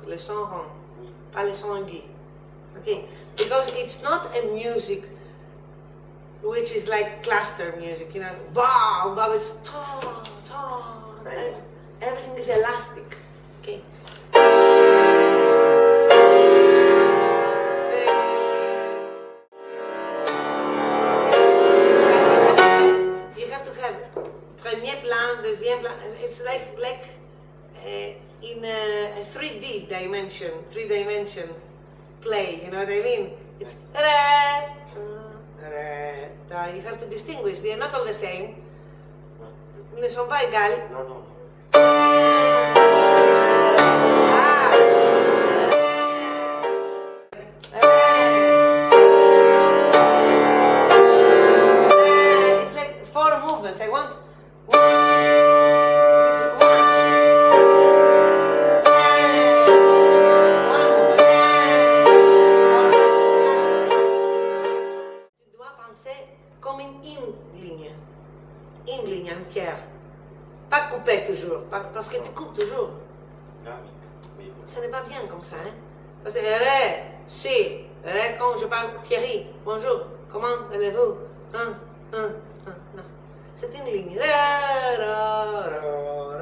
le son rond, pas le son aigu. Okay, because it's not a music which is like cluster music, you know, bow, bow, it's ta, ta, everything is elastic, okay. You have to have premier plan, deuxième plan, it's like in a 3D dimension, 3-dimension play, you know what I mean? It's re, re, ta. You have to distinguish, they are not all the same. Ne sont pas égales. No, no, no. It's like 4 movements. I want this is one. Tu dois penser comme une ligne entière. Pas couper toujours, parce que tu coupes toujours. Ah, oui. Ce n'est pas bien comme ça, hein? Parce que ré, si, ré, quand je parle Thierry, bonjour, comment allez-vous? Non. C'est une ligne. Ré, ra, ra,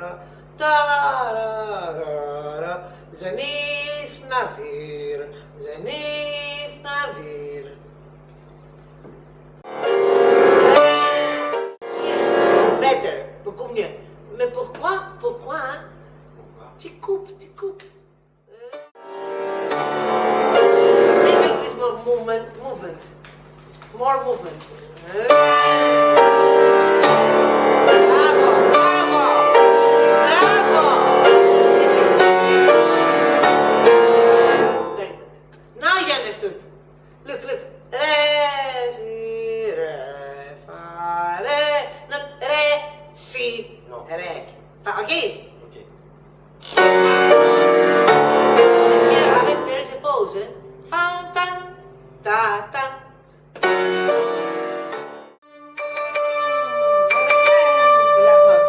ra, ta, ra, ra, ra, Zenith Navir, Zenith Navir. Yes, better, beaucoup mieux. Mais pourquoi, hein? Tu coupes. Make a little bit more movement. More movement. Bravo! Listen. Very good. Now you understood. Look. Re, si, re, fa, re. Not re, si, No. re. Fa, okay? Okay. Here there is a pause. Fa, tan, ta, tan. The last note.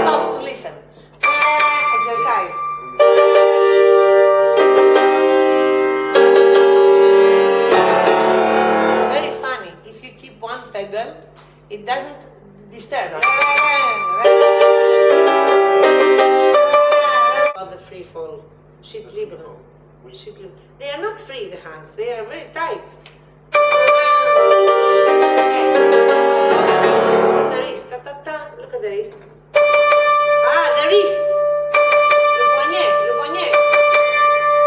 Stop to listen. Exercise. It's very funny. If you keep one pedal, it doesn't disturb. About the free fall, sheet libre. They are not free, the hands. They are very tight. Yes. The wrist. Ta, ta, ta. Look at the wrist. The wrist. Le poignet.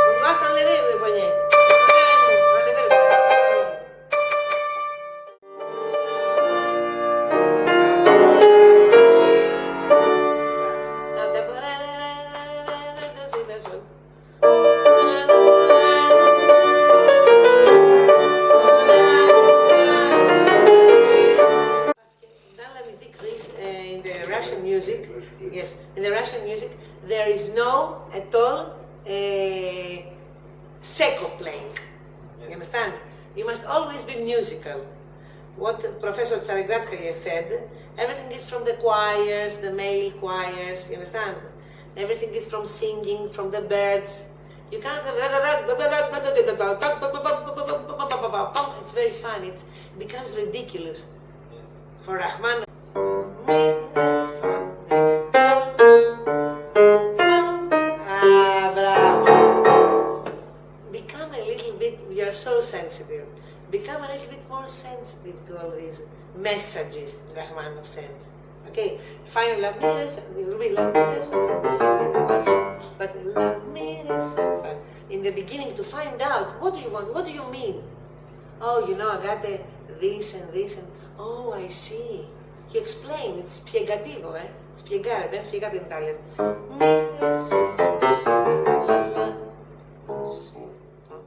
On doit s'enlever le poignet. Enlever le poignet. In the Russian music, yes, in the Russian music, there is no at all secco playing. You understand? You must always be musical. What Professor Tsarigradskaya said, everything is from the choirs, the male choirs, you understand? Everything is from singing, from the birds. You can't have... It's very fun, it becomes ridiculous. For Rachmaninoff. Bravo. Become a little bit, you're so sensitive. Become a little bit more sensitive to all these messages Rachmaninoff sends. Okay, find la mi, it will be la mi, but la mi, in the beginning to find out what do you want, what do you mean? Oh, you know, Agathe, this and this and oh, I see. You explain, it's spiegativo, Spiegare, ben spiegato in Italian. Mi, re, sol, fa, do, sol, mi, la, la, si, fa, fa.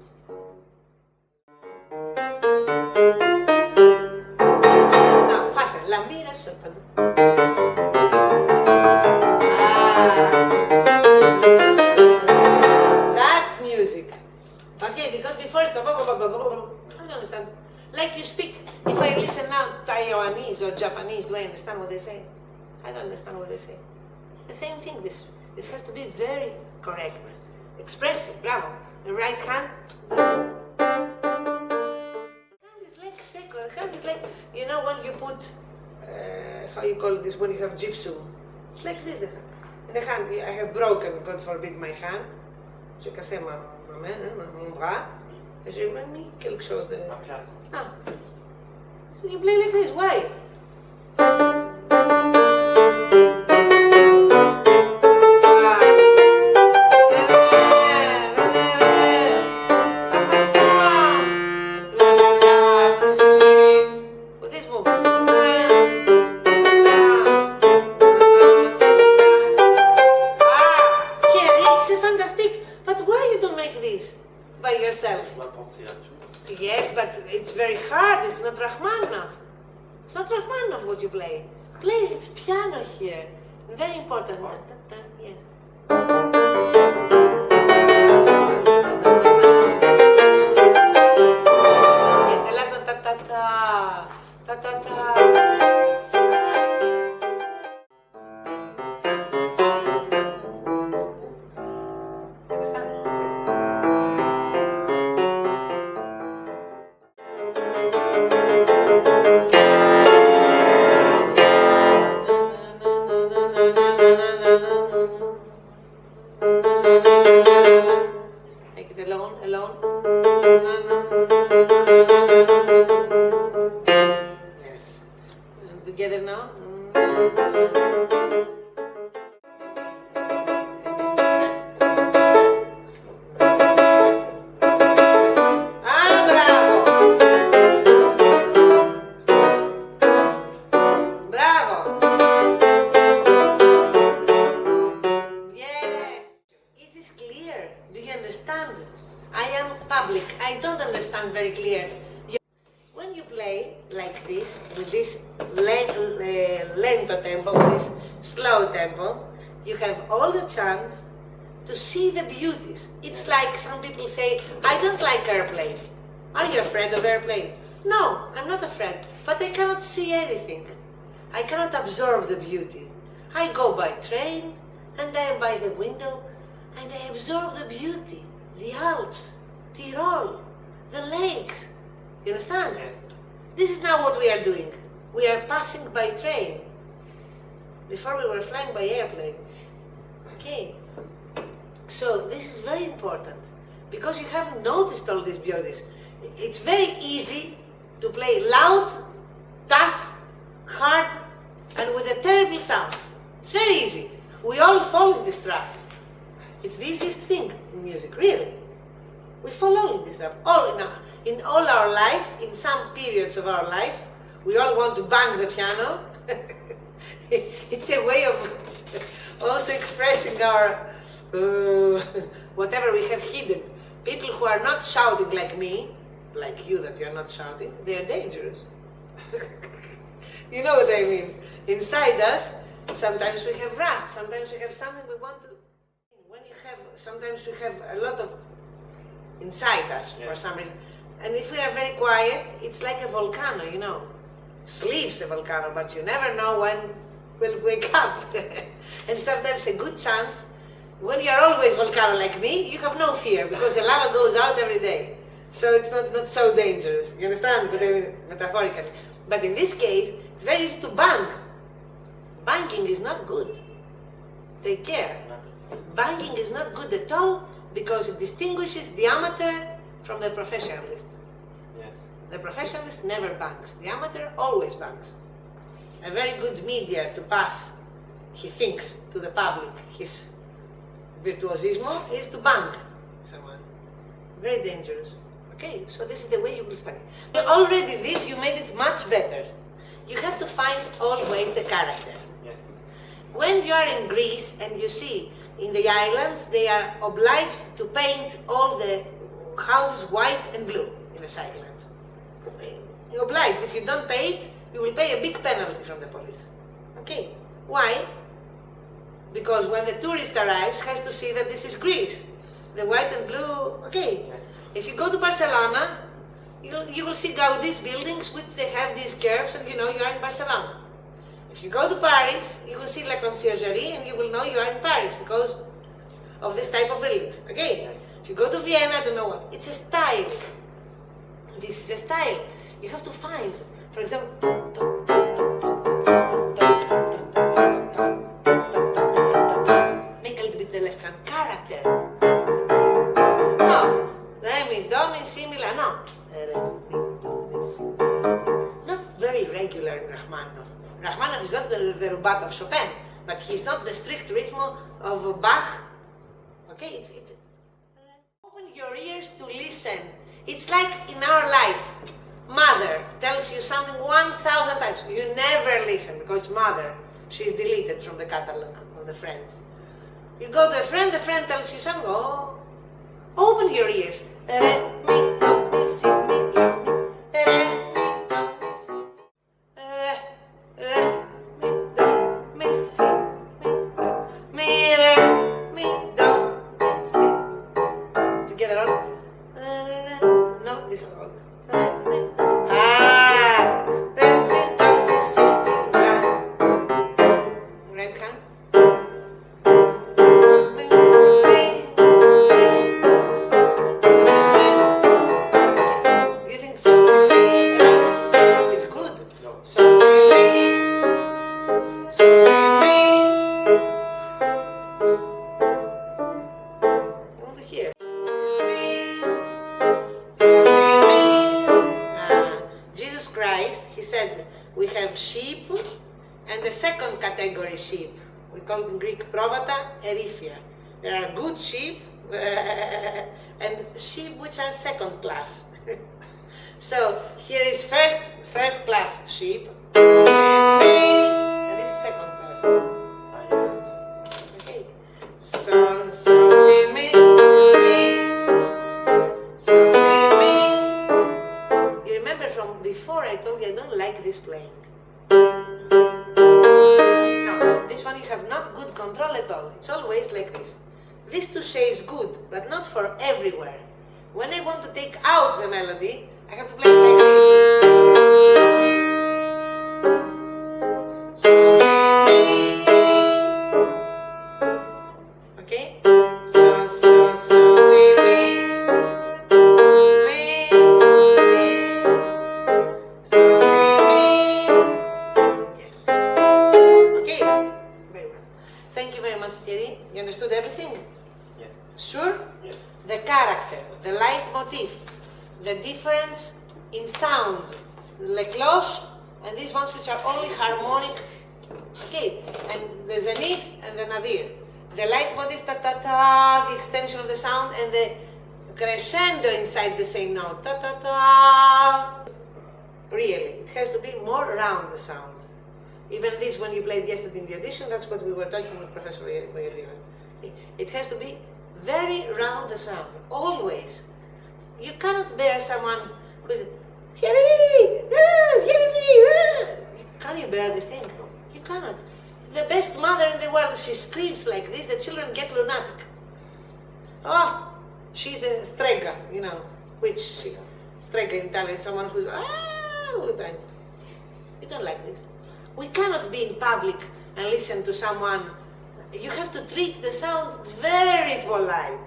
No, faster. La, mi, re, sol, fa, do, sol, do, sol. That's music. Okay, because before it's I don't understand. Like you speak, if I listen now, tayo, Taiwanese or Japanese, do I understand what they say? I don't understand what they say. The same thing, this has to be very correct, expressive, bravo. The right hand, is like secular, the hand is like, you know when you put, how you call this, when you have gypsum, it's like this, the hand. In the hand, I have broken, God forbid, my hand. J'ai cassé mon bras, et j'ai même mis quelque chose de... Ah. So you play like this, why? With this movement. Thierry, c'est fantastic. But why you don't make this by yourself? Yes, but it's very hard. It's not Rachmaninoff. It's not Rachmaninoff what you play. Play, it's piano here. Very important. Yes. Yes, the last one. Ta ta ta. Ta ta ta. Make it alone. Yes. And together now. Ah, bravo! Bravo! Yes! Is this clear? Do you understand? I am public. I don't understand very clear. When you play like this, with this lento tempo, with this slow tempo, you have all the chance to see the beauties. It's like some people say, I don't like airplane. Are you afraid of airplane? No, I'm not afraid, but I cannot see anything. I cannot absorb the beauty. I go by train, and I am by the window, and I absorb the beauty, the Alps, Tyrol, the lakes. You understand? Yes. This is now what we are doing. We are passing by train. Before we were flying by airplane. Okay. So this is very important because you haven't noticed all these beauties. It's very easy to play loud, tough, hard, and with a terrible sound. It's very easy. We all fall in this trap. It's the easiest thing in music, really. We fall all in this trap. In all our life, in some periods of our life, we all want to bang the piano. It's a way of also expressing our whatever we have hidden. People who are not shouting like me, like you that you're not shouting, they are dangerous. You know what I mean? Inside us, sometimes we have wrath, sometimes we have something we want to. Sometimes we have a lot of inside us for some reason. And if we are very quiet, it's like a volcano, you know. Sleeps the volcano, but you never know when we'll wake up. And sometimes a good chance, when you're always volcano like me, you have no fear because the lava goes out every day. So it's not so dangerous. You understand? Metaphorically. But in this case, it's very easy to bang. Banging is not good. Take care. Banging is not good at all because it distinguishes the amateur from the professionalist. Yes. The professionalist never bangs. The amateur always bangs. A very good media to pass, he thinks, to the public, his virtuosismo is to bang someone. Very dangerous. Okay, so this is the way you will study. Already this, you made it much better. You have to find always the character. Yes. When you are in Greece and you see in the islands, they are obliged to paint all the houses white and blue in the islands. You're obliged. If you don't pay it, you will pay a big penalty from the police. Okay. Why? Because when the tourist arrives, has to see that this is Greece. The white and blue, okay. If you go to Barcelona, You will see Gaudi's buildings which they have these curves, and you know you are in Barcelona. If you go to Paris, you will see La Conciergerie and you will know you are in Paris because of this type of buildings. Okay? Yes. If you go to Vienna, I don't know what. It's a style. This is a style. You have to find, for example, make a little bit the left hand character. No. Re, mi, do, mi, si, mi, la, no. Re, mi, do, mi, si, mi, la. Not very regular in Rachmaninoff. Rachmaninoff is not the rubato of Chopin, but he's not the strict rhythm of Bach. Okay, it's open your ears to listen. It's like in our life, mother tells you something 1,000 times. You never listen because mother, she's deleted from the catalog of the friends. You go to a friend, the friend tells you something, oh, open your ears. Re, mi, do, mi, si, mi, la, mi. Re, mi, do, mi, si, mi. Re, mi, do, mi, si, mi, la. Mi, re, mi, do, mi, si. Together all. No, this one all. Re, mi, do. Ah! Re, mi, do, mi, si, mi, la. Right hand. Mi, mi. Do you think so? Is good? No. So, I want to hear. Jesus Christ, he said, we have sheep and the second category sheep. We call it in Greek provata, erifia. There are good sheep and sheep which are second class. So here is first class sheep and this is second class. Yes. Okay. So, si, mi, so, si, mi. You remember from before I told you I don't like this playing. No, this one you have not good control at all. It's always like this. This touche is good, but not for everywhere. When I want to take out the melody, I have to play it like this. So, si, mi. Okay? So, si, mi. Mi, mi. So, si, mi. Yes. Okay? Very well. Thank you very much, Thierry. You understood everything? Yes. Sure? Yes. The character, the leitmotif, the difference in sound, le cloche, and these ones which are only harmonic. Okay, and the zenith and the nadir. The leitmotif, ta ta ta, the extension of the sound, and the crescendo inside the same note, ta ta ta. Really, it has to be more round the sound. Even this, when you played yesterday in the audition, that's what we were talking with Professor Boyadina. It has to be very round the sound, always. You cannot bear someone who is, Thierry! Can you bear this thing? You cannot. The best mother in the world, she screams like this, the children get lunatic. Oh, she's a strega, you know, strega in Italian, someone who's all the time. You don't like this. We cannot be in public and listen to someone. You have to treat the sound very polite.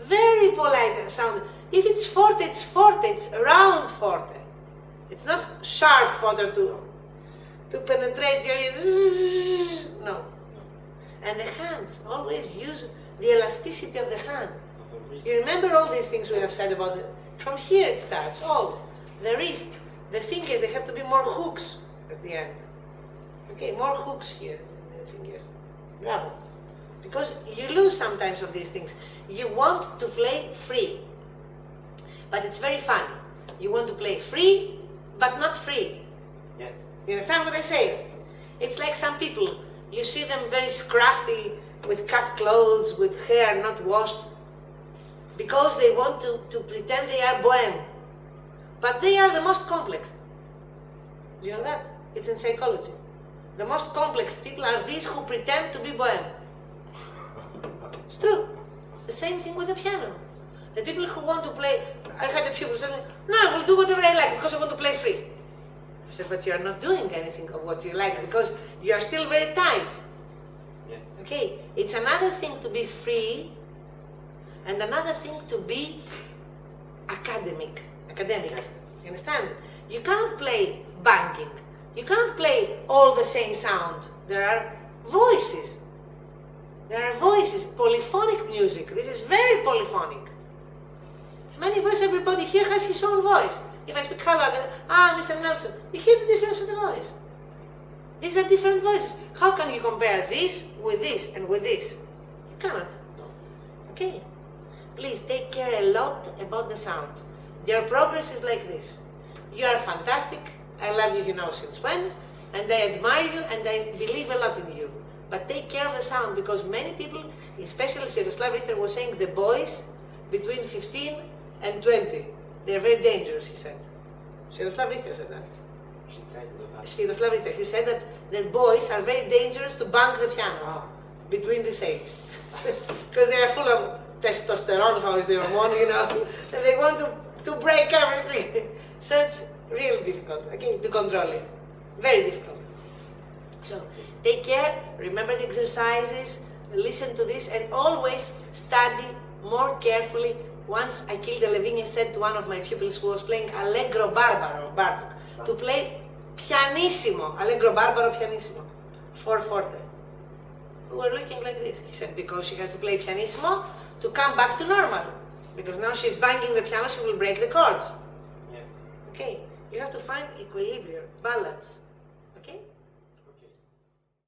Very polite sound. If it's forte, it's forte. It's round forte. It's not sharp forte to penetrate your ear. No. And the hands, always use the elasticity of the hand. You remember all these things we have said about it? From here it starts, all. The wrist, the fingers, they have to be more hooks at the end. Okay, more hooks here, the fingers. Bravo. Because you lose sometimes of these things. You want to play free, but it's very fun. You want to play free, but not free. Yes. You understand what I say? It's like some people, you see them very scruffy, with cut clothes, with hair not washed, because they want to pretend they are bohème. But they are the most complex. Do you know that? It's in psychology. The most complex people are these who pretend to be bohème. It's true. The same thing with the piano. The people who want to play I had a pupil saying, no, I will do whatever I like because I want to play free. I said, but you are not doing anything of what you like because you are still very tight. Yes. Okay, it's another thing to be free and another thing to be academic. Yes. You understand? You cannot play banging. You cannot play all the same sound. There are voices. There are voices. Polyphonic music. This is very polyphonic. Many voices, everybody here has his own voice. If I speak hello, Mr. Nelson, you hear the difference in the voice. These are different voices. How can you compare this and with this? You cannot. Okay. Please take care a lot about the sound. Your progress is like this. You are fantastic. I love you, you know since when, and I admire you and I believe a lot in you. But take care of the sound because many people, especially Sviatoslav Richter was saying the boys between 15 and 20, they're very dangerous, he said. Sviatoslav Richter said that. She said that. Sviatoslav Richter, he said that boys are very dangerous to bang the piano between this age. Because they are full of testosterone, how is the hormone, you know, and they want to break everything. So it's really difficult, okay, to control it. Very difficult. So take care, remember the exercises, listen to this, and always study more carefully. Once Achille de Levigne said to one of my pupils who was playing Allegro Barbaro, Bartok, to play pianissimo, Allegro Barbaro pianissimo, 4 forte. We were looking like this. He said, because she has to play pianissimo to come back to normal. Because now she's banging the piano, she will break the chords. Yes. Okay, you have to find equilibrium, balance. Okay?